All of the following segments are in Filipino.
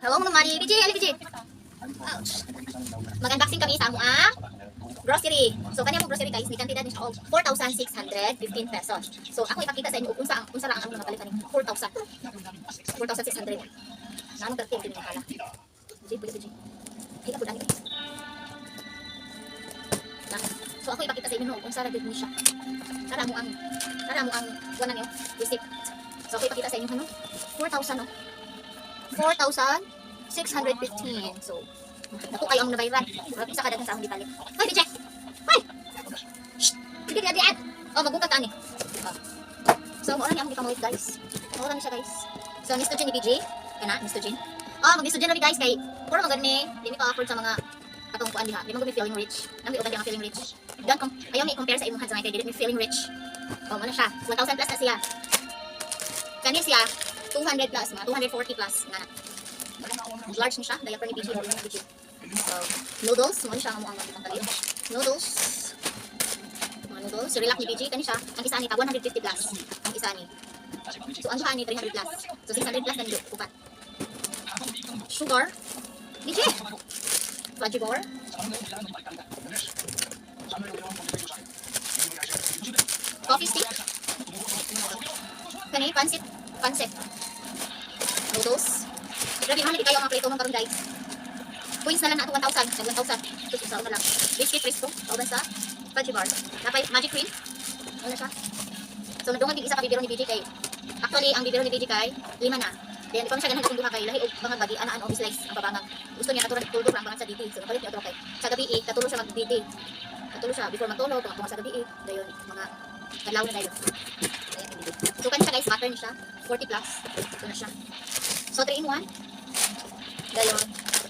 Hello mga mani, BJ, ali BJ. Ouch. Mag-unboxing kami sa among grocery. So kanya mo grocery guys, ni kantidad ni siya og 4,615 pesos. So ako ipakita sa inyo kung unsa ra ang among napalitan ni 4,000. 4,600. Namo pertin din kala. BJ, BJ. Ay ako dali. So ako ipakita sa inyo kung saan ni siya. Tara mo ang kuan niyo, receipt. So ako ipakita sa inyo ano? 4,000 no. 4,615. So, ako kayo ang nabayran. Isa ka dagang sa akong gipalit. Hoy, BJ! Hoy! Shhh! Hindi diyan. Oh, magbuka ka ni. So, maura niya akong gipamulit guys. Maura niya siya guys. So, Mr. Jin ni BJ. Kana, Mr. Jin. Oh, mag-Mr. Jin na guys kay puro magani. Di mi pa-afford sa mga atong kuan diha. Di mo feeling rich. Nami uban ang feeling rich. Ayaw mi compare sa imong hands kay dili mi feeling rich. Oh, mo na siya. 1,000 plus na siya. Kani siya 200 plus, mga 240 plus nga. Large ni siya, diaper ni BG, So, noodles, mo ni siya ang itong kaliyo. Noodles. Mga noodles, relax ni BG, kani siya. Ang isa ni 150 plus. Ang isa ni. So, ang duha ni 300 plus. So, 600 plus na niyo, upat. Sugar. BG. Fudgy bar. Coffee stick. Kani, pansit. Noodles. Grabe naman kayo ang mga plate mo karon guys. Coins na lang na ato 1,000, 1,000. Ito sa na lang. Biscuit Presto, kauban sa fudgy bar. Napay magic cream. Ano siya? So nadungan din isa ka bibiro ni BJ kay. Actually ang bibiro ni BJ kay 5 na. Then ipang siya ganahan akong duha kay lahi og bangag bagi anaan og slice ang babangag. Gusto niya katulad tulog ang bangag sa DD. So napalit niya kay. Sa gabi katulo siya mag DD. Katulo siya before matulog kung sa gabi dayon mga kadlaw na dayon. So kanya siya guys, butter niya siya. 40 plus. Ito na siya. So 3 in 1. Dayon.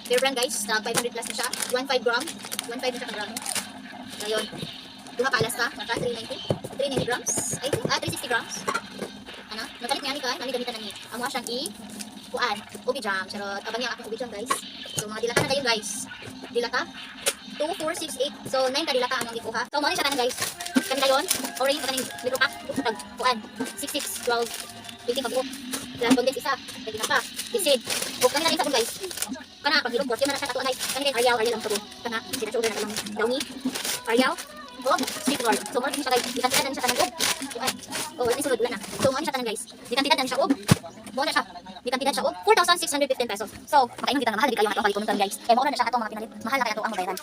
Bear brand guys, 500 plus na siya. 1.5 gram. 1.5 na siya gram. Dayon. Duha ka alas ka. Maka 390. 390 grams. I think, 360 grams. Ano? Nakalit niya ni ka. Nami gamitan na ni. Ang mga siyang kuan. Ubi jam. Charot. Abang niya akong ubi jam guys. So mga dilata na dayon guys. Dilata. 2, 4, 6, 8. So 9 ka dilata ang ikuha. So mga siya kanan guys. Kanina yun. Orange kanin. Little pack. Kuan. 6, 6, 12. 20 pag-book. Lang condense isa. Kaya na pa. Isid. O kanina rin sa guys. Kana pag hilog portion na siya kato guys. Kanina Ariel ang tabo. Kana sila shoulder na lang downy. Ariel. O sweet roll. So mo siya guys. Dikantidad na siya kanang og. O wala ni sulod na. So mo siya kanang guys. Dikantidad na siya og. Mo na siya. Dikantidad siya og 4,615 pesos. So makaingon kita na mahal di kayo ato kali guys. Kay mo na siya ato mga pinalit. Mahal na kay ato ang mabayaran.